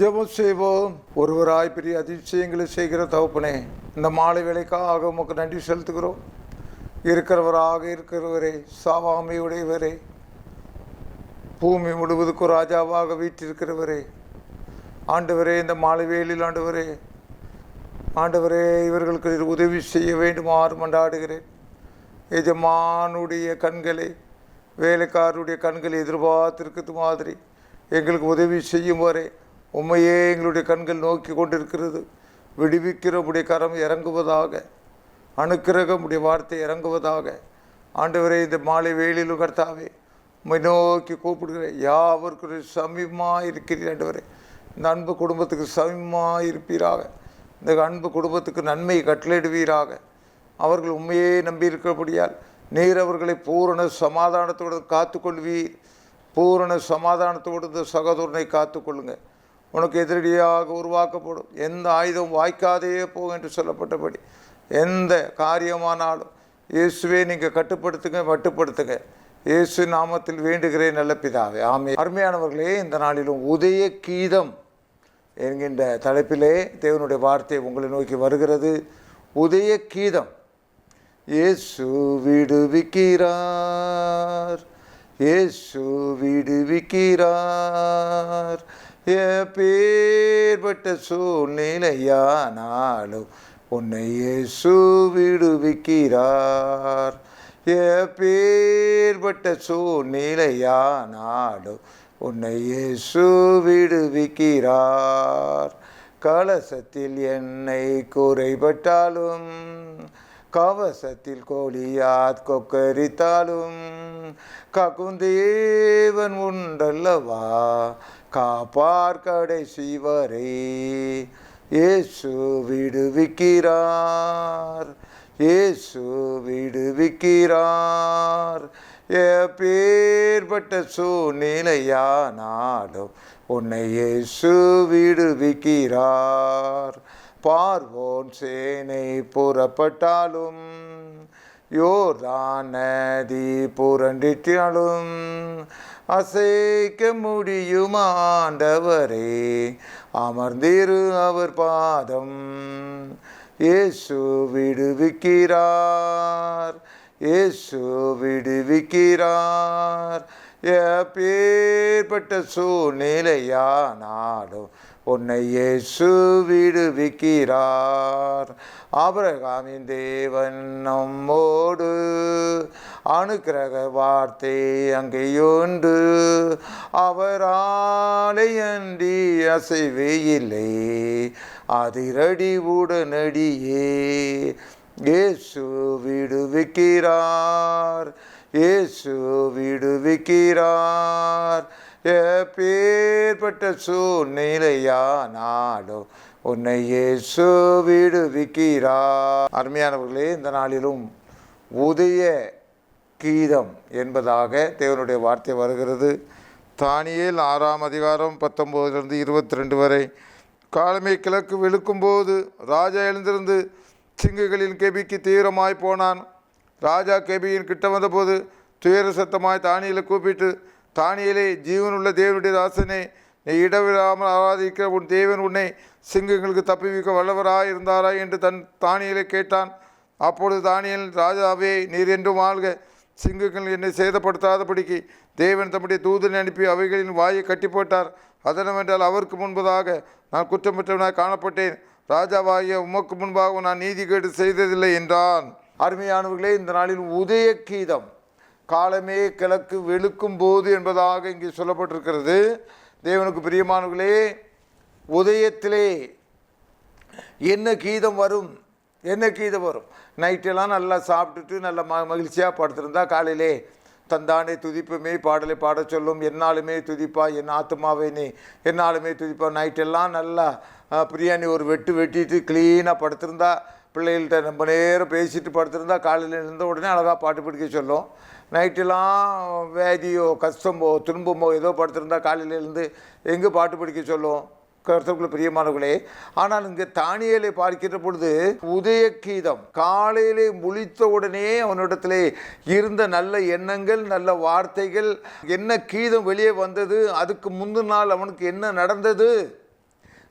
ஜெபம் செய்வோம். ஒருவராய் பெரிய அதிசயங்களை செய்கிற தகப்பனே, இந்த மாலை வேளைக்காக உமக்கு நன்றி செலுத்துகிறோம். இருக்கிறவராக இருக்கிறவரே, சாவாமையுடையவரே, பூமி முழுவதுக்கு ராஜாவாக வீற்றிருக்கிறவரே, ஆண்டவரே, இந்த மாலை வேளையில் ஆண்டவரே இவர்களுக்கு உதவி செய்ய வேண்டுமாறு மன்றாடுகிறேன். எஜமானுடைய கண்களை வேலைக்காரருடைய கண்களை எதிர்பார்த்திருக்கிறது மாதிரி எங்களுக்கு உதவி செய்யும் வரை உண்மையே எங்களுடைய கண்கள் நோக்கி கொண்டிருக்கிறது. விடுவிக்கிற உடைய கரம் இறங்குவதாக, அணுக்கிரக உடைய வார்த்தை இறங்குவதாக. ஆண்டவரே, இந்த மாலை வேளையிலும் கர்த்தாவே உம்மை நோக்கி கூப்பிடுகிறேன். யாவருக்கு சமீபமாக இருக்கிறீர் ஆண்டவரே. இந்த அன்பு குடும்பத்துக்கு சமீபமாக இருப்பீராக. இந்த அன்பு குடும்பத்துக்கு நன்மை கட்டளையிடுவீராக. அவர்கள் உண்மையே நம்பியிருக்கிறபடியால் நீர் அவர்களை பூரண சமாதானத்தோடு காத்துக்கொள்வீர். பூரண சமாதானத்தோடு இந்த சகோதரனை காத்துக்கொள்ளுங்க. உனக்கு எதிரடியாக உருவாக்கப்படும் எந்த ஆயுதம் வாய்க்காதே போகும் என்று சொல்லப்பட்டபடி எந்த காரியமானாலும் இயேசுவே நீங்கள் மட்டுப்படுத்துங்க. இயேசு நாமத்தில் வேண்டுகிறேன் நல்ல பிதாவே, ஆமென். அருமையானவர்களே, இந்த நாளிலும் உதய கீதம் என்கின்ற தலைப்பிலே தேவனுடைய வார்த்தை உங்களை நோக்கி வருகிறது. உதய கீதம். இயேசு விடுவிக்கிறார், இயேசு விடுவிக்கிறார். எப்பேற்பட்ட சூழ்நிலையானாலும் உன்னை இயேசு விடுவிக்கிறார். எப்பேற்பட்ட சூழ்நிலையானாலும் உன்னை இயேசு விடுவிக்கிறார். கலசத்தில் எண்ணெய் குறைபட்டாலும், கவசத்தில் கோலியாத் கொக்கரித்தாலும், காக்குந்தேவன் உண்டல்லவா காப்பார் கடைசி வரை. இயேசு விடுவிக்கிறார், இயேசு விடுவிக்கிறார். எப்பேற்பட்ட சூழ்நிலையானாலும் உன்னை இயேசு விடுவிக்கிறார். பார்வோன் சேனை புறப்பட்டாலும், யோர்தான் நதி புரண்டிட்டாலும், அசைக்க முடியுமா ஆண்டவரே, அமர்ந்திரு அவர் பாதம். இயேசு விடுவிக்கிறார், இயேசு விடுவிக்கிறார். எப்பேற்பட்ட சூழ்நிலையானாலும் உன்னை இயேசு விடுவிக்கிறார். ஆபிரகாமின் தேவன் நம்மோடு, அனுக்கிரக வார்த்தை அங்கேயுண்டு. அவராலே அன்றி அசைவே இல்லை, அதிரடி உடனடியே. இயேசு விடுவிக்கிறார், இயேசு விடுவிக்கிறார். எப்பேற்பட்ட சூழ்நிலையானாலும் உன்னை இயேசு விடுவிக்கிறார். அருமையானவர்களே, இந்த நாளிலும் உதய கீதம் என்பதாக தேவனுடைய வார்த்தை வருகிறது. தானியேல் 6ஆம் அதிகாரம் 19-22 வரை. காலமே கிழக்கு வெளுக்கும்போது ராஜா எழுந்திருந்து சிங்குகளின் கெபிக்கு தீவிரமாய் போனான். ராஜா கெபியின் கிட்ட வந்தபோது துயர சத்தமாய் தானியேலை கூப்பிட்டு, தானியேலே, ஜீவனுள்ள தேவனுடைய தாசனே, நீ இடவிடாமல் ஆராதிக்க உன் தேவன் உன்னை சிங்கங்களுக்கு தப்பிவிக்க வல்லவராய் இருந்தாராய் என்று தானியேலை கேட்டான். அப்பொழுது தானியேல், ராஜாவே, நீர் என்றும் வாழ்க. சிங்கங்கள் என்னை சேதப்படுத்தாதபடிக்கு தேவன் தம்முடைய தூதனை அனுப்பி அவைகளின் வாயை கட்டி போட்டார். அதனவென்றால் அவருக்கு முன்பதாக நான் குற்றமற்றவனாய் காணப்பட்டேன். ராஜாவாகிய உமக்கு முன்பாக நான் நீதிகேடு செய்ததில்லை என்றான். அருமையானவர்களே, இந்த நாளில் உதய கீதம், காலமே கிழக்கு வெளுக்கும் போது என்பதாக இங்கே சொல்லப்பட்டிருக்கிறது. தேவனுக்கு பிரியமானவர்களே, உதயத்திலே என்ன கீதம் வரும்? என்ன கீதம் வரும்? நைட்டெல்லாம் நல்லா சாப்பிட்டுட்டு நல்லா மகிழ்ச்சியாக படுத்திருந்தா காலையிலே தந்தானே துதிப்புமே பாடலை பாட சொல்லும். என்னாலுமே துதிப்பா என் ஆத்துமாவே நீ என்னாலுமே துதிப்பா. நைட்டெல்லாம் நல்லா பிரியாணி ஒரு வெட்டிட்டு க்ளீனாக படுத்திருந்தா, பிள்ளைகள்கிட்ட ரொம்ப நேரம் பேசிட்டு படுத்திருந்தா காலையில் இருந்த உடனே அழகாக பாட்டு பிடிக்க சொல்லும். நைட்டெல்லாம் வேதியோ கஷ்டமோ துன்பமோ ஏதோ படுத்திருந்தா காலையில் இருந்து எங்கே பாட்டு பிடிக்க சொல்லும். கர்த்தருக்குள்ள பிரியமானவர்களே, ஆனால் இங்கே தானியேலை பார்க்கின்ற பொழுது உதய கீதம், காலையிலே முழித்த உடனே அவனிடத்திலே இருந்த நல்ல எண்ணங்கள், நல்ல வார்த்தைகள், என்ன கீதம் வெளியே வந்தது, அதுக்கு முந்தின நாள் அவனுக்கு என்ன நடந்தது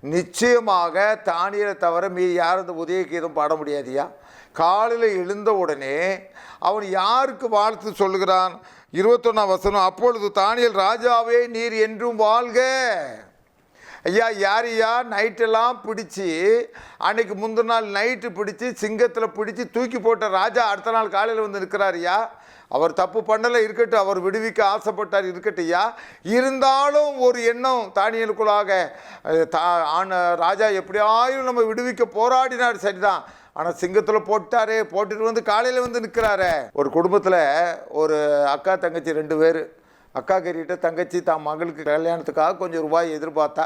நிச்சயமாக தானியலை தவிர மீதி யாரும் இந்த உதய கீதம் பாட முடியாதியா. காலையில் எழுந்த உடனே அவன் யாருக்கு வாழ்த்து சொல்லுகிறான்? 21ஆம் வசனம், அப்பொழுது தானியேல், ராஜாவே நீர் என்றும் வாழ்க. ஐயா, யாரையா நைட்டெல்லாம் பிடிச்சி, அன்னைக்கு முந்தின நாள் நைட்டு பிடிச்சி சிங்கத்தில் பிடிச்சி தூக்கி போட்ட ராஜா அடுத்த நாள் காலையில் வந்து நிற்கிறாரியா. அவர் தப்பு பண்ணலை இருக்கட்டும், அவர் விடுவிக்க ஆசைப்பட்டார் இருக்கட்டையா. இருந்தாலும் ஒரு எண்ணம் தானியேலுக்குள்ளாக, ராஜா எப்படியாயும் நம்ம விடுவிக்க போராடினார், சரிதான். ஆனால் சிங்கத்தில் போட்டாரே, போட்டுட்டு வந்து காலையில் வந்து நிற்கிறாரே. ஒரு குடும்பத்தில் ஒரு அக்கா தங்கச்சி 2 பேர். அக்கா கறிகிட்ட தங்கச்சி தான் மகளுக்கு கல்யாணத்துக்காக கொஞ்சம் ரூபாய் எதிர்பார்த்தா.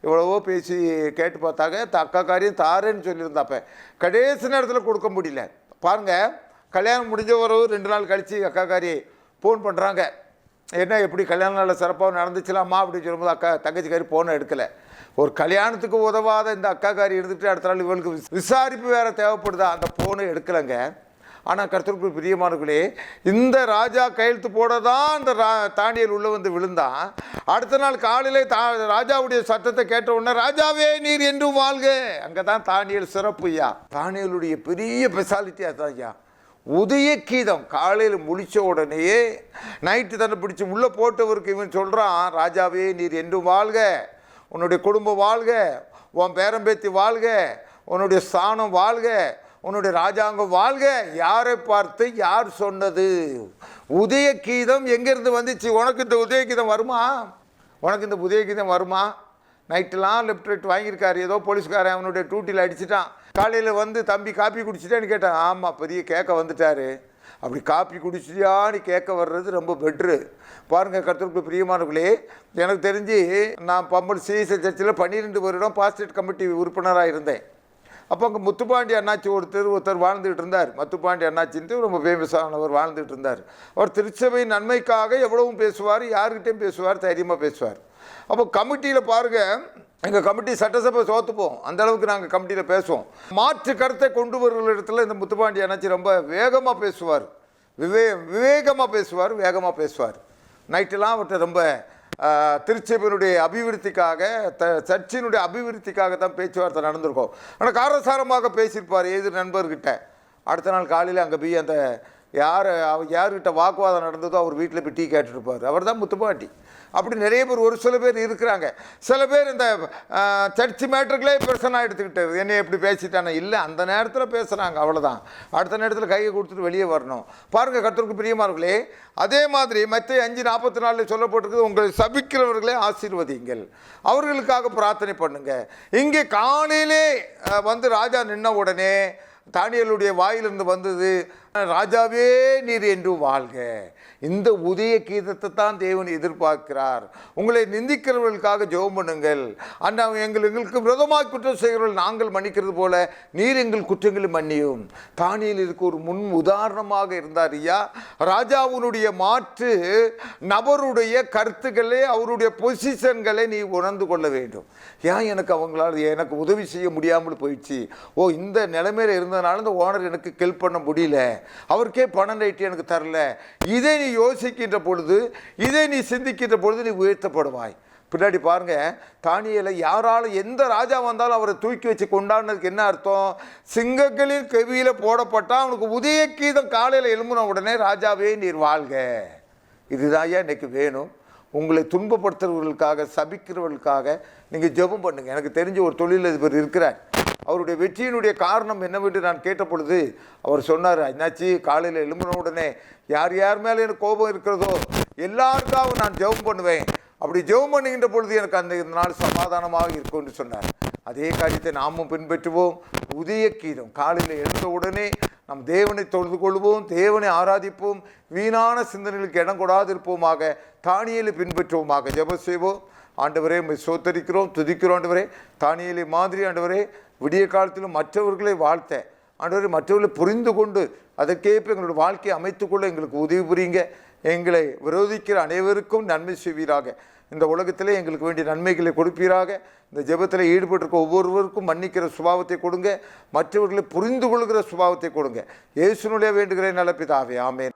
எவ்வளவோ பேசி கேட்டு பார்த்தாங்க. அக்கா காரியம் தாரேன்னு சொல்லியிருந்தாப்ப கடைசி நேரத்தில் கொடுக்க முடியல. பாருங்கள், கல்யாணம் முடிஞ்ச ஒரு 2 நாள் கழித்து அக்கா காரி ஃபோன் பண்ணுறாங்க. என்ன, எப்படி கல்யாண நாளில் சிறப்பாக நடந்துச்சலாமா அப்படின்னு சொல்லும்போது தங்கச்சிக்காரி ஃபோனை எடுக்கலை. ஒரு கல்யாணத்துக்கு உதவாத இந்த அக்காக்காரி இருந்துட்டு அடுத்த நாள் இவளுக்கு விசாரிப்பு வேறு தேவைப்படுதா, அந்த ஃபோனை எடுக்கலைங்க. ஆனால் கர்த்தருக்கு பிரியமானவர்களே, இந்த ராஜா கையெழுத்து போட தான் அந்த தானியேல் உள்ளே வந்து விழுந்தான். அடுத்த நாள் காலையில் ராஜாவுடைய சத்தத்தை கேட்ட உடனே, ராஜாவே நீர் என்றும் வாழ்க. அங்கே தான் தானியேல் சிறப்பு ஐயா. தானியேலுடைய பெரிய ஸ்பெஷாலிட்டி அதுதான் ஐயா. உதய கீதம் காலையில் முழிச்ச உடனேயே நைட்டு தன்னை பிடிச்சி உள்ளே போட்டவருக்கு இவன் சொல்கிறான், ராஜாவே நீர் என்றும் வாழ்க, உன்னுடைய குடும்பம் வாழ்க, உன் பேரம்பேத்தி வாழ்க, உன்னுடைய ஸ்தானம் வாழ்க, உன்னுடைய ராஜாங்கம் வாழ்க. யாரை பார்த்து யார் சொன்னது? உதய கீதம் எங்கேருந்து வந்துச்சு? உனக்கு இந்த உதய கீதம் வருமா? உனக்கு இந்த உதய கீதம் வருமா? நைட்டெலாம் லெஃப்ட் ரைட் வாங்கியிருக்காரு, ஏதோ போலீஸ்காரன் அவனுடைய டூட்டியில் அடிச்சிட்டான். காலையில் வந்து, தம்பி காப்பி குடிச்சிட்டான்னு கேட்டான். ஆமாம், பெரிய கேட்க வந்துட்டார். அப்படி காப்பி குடிச்சியான்னு கேட்க வர்றது ரொம்ப பெட்ரு. பாருங்கள் கர்த்தருக்கு பிரியமானவர்களே, எனக்கு தெரிஞ்சு நான் பம்பல் சிஎஸ்ஐ சர்ச்சில் 12 வருடம் பாஸ்டேட் கமிட்டி உறுப்பினராக இருந்தேன். அப்போ அங்கே முத்துப்பாண்டி அண்ணாச்சி ஒருத்தர் வாழ்ந்துகிட்டு இருந்தார். முத்துப்பாண்டி அண்ணாச்சின்ட்டு ரொம்ப ஃபேமஸானவர் வாழ்ந்துகிட்டு இருந்தார். அவர் திருச்சபை நன்மைக்காக எவ்வளவும் பேசுவார், யார்கிட்டையும் பேசுவார், தைரியமாக பேசுவார். அப்போ கமிட்டியில் பாருங்கள், எங்கள் கமிட்டி சட்டசபை சோத்துப்போம், அந்தளவுக்கு நாங்கள் கமிட்டியில் பேசுவோம். மாற்று கருத்தை கொண்டு வருகிற இடத்துல இந்த முத்துப்பாண்டி அண்ணாச்சி ரொம்ப வேகமாக பேசுவார், விவேகமாக பேசுவார், வேகமாக பேசுவார். நைட்டெல்லாம் அவர்கிட்ட ரொம்ப திருச்சபையினுடைய அபிவிருத்திக்காக, சர்ச்சினுடைய அபிவிருத்திக்காக தான் பேச்சுவார்த்தை நடந்திருக்கோம். ஆனால் காரசாரமாக பேசியிருப்பார் எதிர் நண்பர்கிட்ட. அடுத்த நாள் காலையில் அங்கே போய் அந்த யார்கிட்ட வாக்குவாதம் நடந்ததோ அவர் வீட்டில் போய் டீ கேட்டுருப்பார். அவர் தான் முத்துப்பாண்டி. அப்படி நிறைய பேர், ஒரு சில பேர் இருக்கிறாங்க. சில பேர் இந்த சர்ச்சு மேட்டருக்குள்ளே பிரச்சனை எடுத்துக்கிட்டு என்னை எப்படி பேசிட்டானே இல்லை, அந்த நேரத்தில் பேசுகிறாங்க, அவ்வளோதான். அடுத்த நேரத்தில் கையை கொடுத்துட்டு வெளியே வரணும். பாருங்கள் கர்த்தருக்கு பிரியமானவர்களே, அதே மாதிரி மத்தேயு 5:44 சொல்லப்பட்டிருக்குது, உங்களை சபிக்கிறவர்களே ஆசீர்வதிங்கள், அவர்களுக்காக பிரார்த்தனை பண்ணுங்க. இங்கே காலையிலே வந்து ராஜா நின்ன உடனே தானியேலுடைய வாயிலிருந்து வந்தது, ராஜாவே நீர் என்று வாழ்க. இந்த உதய கீதத்தை தான் தேவன் எதிர்பார்க்கிறார். உங்களை நிந்திக்கிறவர்களுக்காக ஜெபம் பண்ணுங்கள். எங்களுக்கு விரோதமாக குற்றம் செய்கிறவர்கள் நாங்கள் மன்னிக்கிறது போல நீர் எங்கள் குற்றங்களை மன்னியும். தானியேல் இதுக்கு ஒரு முன் உதாரணமாக இருந்தார் ஐயா. ராஜாவுடைய மாற்று நபருடைய கருத்துக்களை, அவருடைய பொசிஷன்களை நீ உணர்ந்து கொள்ள வேண்டும். ஏன் எனக்கு உதவி செய்ய முடியாமல் போயிடுச்சு, இந்த நிலைமையில் இருந்ததுனால இந்த ஓனர் எனக்கு ஹெல்ப் பண்ண முடியல, அவருக்கே பணம் ரைட்டு எனக்கு தரல, இதை நீ யோசிக்கின்ற பொழுது, இதை நீ சிந்திக்கின்ற பொழுது நீ உயர்த்தப்படுவாய். பின்னாடி பாருங்க, தானியேலை யாராலும் எந்த ராஜா வந்தாலும் அவரை தூக்கி வச்சு கொண்டாடுனதுக்கு என்ன அர்த்தம்? சிங்கங்களின் கவியில போடப்பட்டால் அவனுக்கு உதய கீதம் காலையில் எழும்பின உடனே ராஜாவே நீர் வாழ்க. இதுதான் இன்னைக்கு வேணும். உங்களை துன்பப்படுத்துறவர்களுக்காக, சபிக்கிறவர்களுக்காக நீங்கள் ஜெபம் பண்ணுங்கள். எனக்கு தெரிஞ்ச ஒரு தொழிலதிபர் இருக்கிறார். அவருடைய வெற்றியினுடைய காரணம் என்னவென்று நான் கேட்ட பொழுது அவர் சொன்னார், என்னாச்சு, காலையில் எழும்பின உடனே யார் யார் மேலே எனக்கு கோபம் இருக்கிறதோ எல்லாருக்காகவும் நான் ஜெபம் பண்ணுவேன். அப்படி ஜெபம் பண்ணுகின்ற பொழுது எனக்கு அந்த நாள் சமாதானமாக இருக்கும் என்று சொன்னார். அதே காரியத்தை நாமும் பின்பற்றுவோம். உதய கீதம் காலையில் எழுந்த உடனே நம் தேவனை தொழுது கொள்வோம், தேவனை ஆராதிப்போம், வீணான சிந்தனைகளுக்கு இடம் கொடாது இருப்போமாக, தானியேலை பின்பற்றுவோமாக. ஜெபம் செய்வோம். ஆண்டவரே, உம்மை ஸ்தோத்திரிக்கிறோம், துதிக்கிறோம். ஆண்டவரே, தானியேலை மாதிரி ஆண்டவரே விடிய காலத்திலும் மற்றவர்களை வாழ்த்த ஆண்டவரே, மற்றவர்களை புரிந்து கொண்டு அதற்கேற்ப எங்களுடைய வாழ்க்கையை அமைத்துக்கொள்ள எங்களுக்கு உதவி புரியுங்க. எங்களை விரோதிக்கிற அனைவருக்கும் நன்மை செய்வீராக. இந்த உலகத்திலே எங்களுக்கு வேண்டிய நன்மைகளை கொடுப்பீராக. இந்த ஜெபத்தில் ஈடுபட்டிருக்க ஒவ்வொருவருக்கும் மன்னிக்கிற சுபாவத்தை கொடுங்க, மற்றவர்களை புரிந்து கொள்கிற சுபாவத்தை கொடுங்க. இயேசுவினுடைய வேண்டுகிறேன் நல்ல பிதாவே, ஆமென்.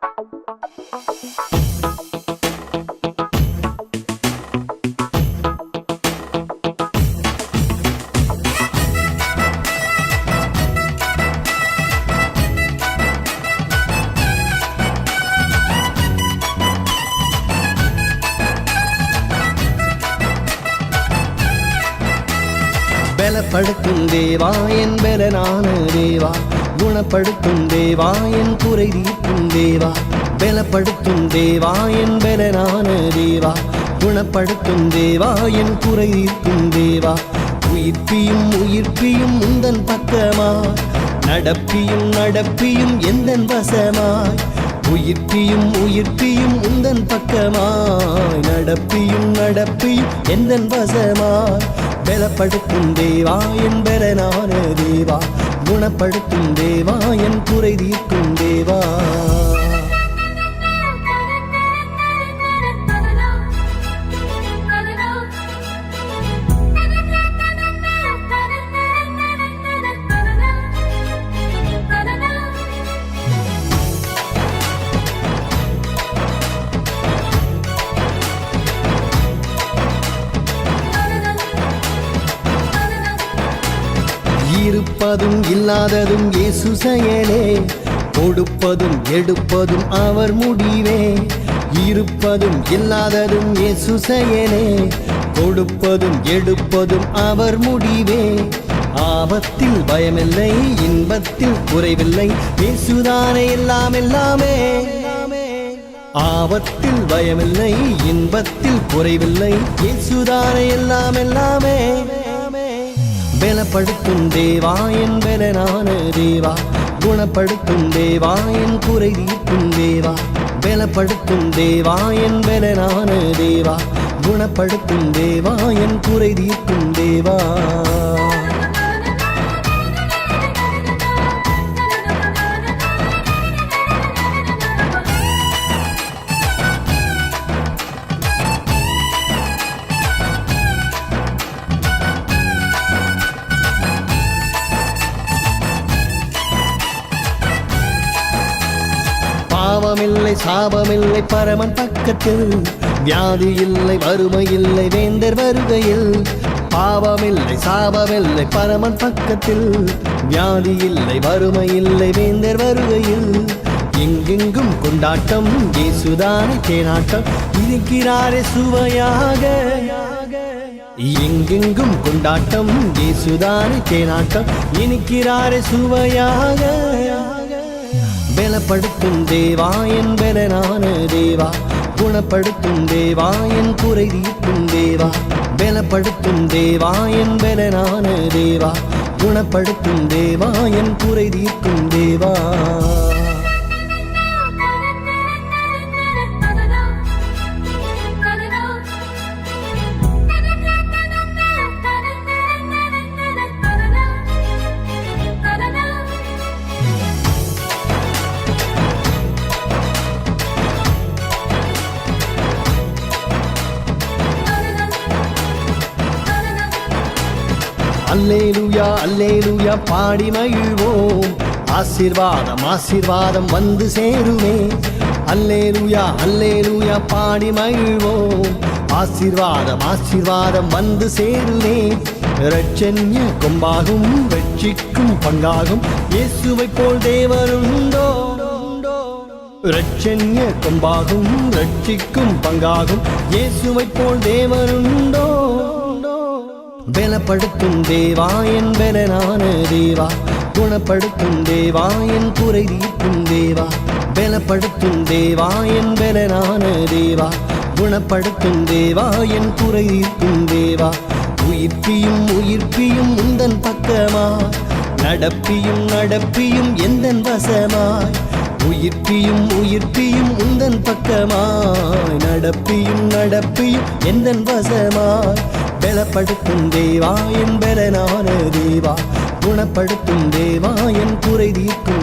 பலப்படுத்தும் தேவா என் பலனான தேவா, குணப்படுத்தும் தேவா என் குறை தீர்க்கும் தேவா. பலப்படுத்தும் தேவா என் பலனான தேவா, குணப்படுத்தும் தேவா என் குறை தீர்க்கும் தேவா. உயிர்ப்பியும் உயிர்ப்பியும் உந்தன் பக்கமாய், நடப்பியும் நடப்பியும் எந்தன் வசமாய். உயிர்ப்பியும் உயிர்ப்பியும் உந்தன் பக்கமாய், நடப்பியும் நடப்பியும் எந்தன் வசமாய். பலப்படுத்தும் தேவா என் பலனான தேவா, குணப்படுத்தும் தேவா என் குறை தீர்க்கும் தேவா. இருப்பதும் இல்லாததும் இயேசு செயலே, கொடுப்பதும் எடுப்பதும் அவர் முடிவே. இருப்பதும் இல்லாததும் இயேசு செயலே, கொடுப்பதும் எடுப்பதும் அவர் முடிவே. ஆபத்தில் பயமில்லை, இன்பத்தில் குறைவில்லை, இயேசுதானே எல்லாம் எல்லாமே. ஆபத்தில் பயமில்லை, இன்பத்தில் குறைவில்லை, இயேசுதானே எல்லாம் எல்லாமே. பலப்படுத்தும் தேவா என் பலனான தேவா, குணப்படுத்தும் தேவா என் குறை தீர்க்கும் தேவா. பலப்படுத்தும் தேவா என் பலனான தேவா, குணப்படுத்தும் தேவா என் குறை தீர்க்கும் தேவா. பாவமில்லை சாபமில்லை பரமன் பக்கத்தில், வியாதி இல்லை வறுமை இல்லை வேந்தர் வருகையில். பாவமில்லை சாபமில்லை பரமன் பக்கத்தில், வியாதி இல்லை வறுமை இல்லை வேந்தர் வருகையில். எங்கெங்கும் கொண்டாட்டம் இயேசுதானே தேனாட்டம், இருக்கிறாரே சுவையாக. எங்கெங்கும் கொண்டாட்டம் இயேசுதானே தேனாட்டம், இருக்கிறாரே சுவையாக. பலப்படுத்தும் தேவா என் பலனான தேவா, குணப்படுத்தும் தேவா என் குறை தீர்க்கும் தேவா. பலப்படுத்தும் தேவா என் பலனான தேவா, குணப்படுத்தும் தேவா என் குறை தீர்க்கும் தேவா. அல்லேலூயா அல்லேலூயா பாடி மகிழ்வோம், ஆசீர்வாதம் ஆசீர்வாதம் வந்து சேருமே. அல்லேலூயா அல்லேலூயா பாடி மகிழ்வோம், ஆசீர்வாதம் ஆசீர்வாதம் வந்து சேருமே. இரட்சண்ய கொம்பாகும் வெற்றிக்கும் பங்காகும், இயேசுவை போல் தேவருண்டோ. இரட்சண்ய கொம்பாகும் ரட்சிக்கும் பங்காகும், இயேசுவை போல் தேவருண்டோ. பலப்படுத்தும் தேவா என் பலனான தேவா, குணப்படுத்தும் தேவா என் குறை தீர்க்கும் தேவா. பலப்படுத்தும் தேவா என் பலனான தேவா, குணப்படுத்தும் தேவா என் குறை தீர்க்கும் தேவா. உயிர்ப்பியும் உயிர்ப்பியும் உந்தன் பக்கமாய், நடப்பியும் நடப்பியும் எந்தன் வசமாய். உயிர்ப்பியும் உயிர்ப்பியும் உந்தன் பக்கமாய், நடப்பியும் நடப்பியும் எந்தன் வசமாய். பலப்படுத்தும் தேவா என் பலனான தேவா, குணப்படுத்தும் தேவா என் குறை தீர்க்கும்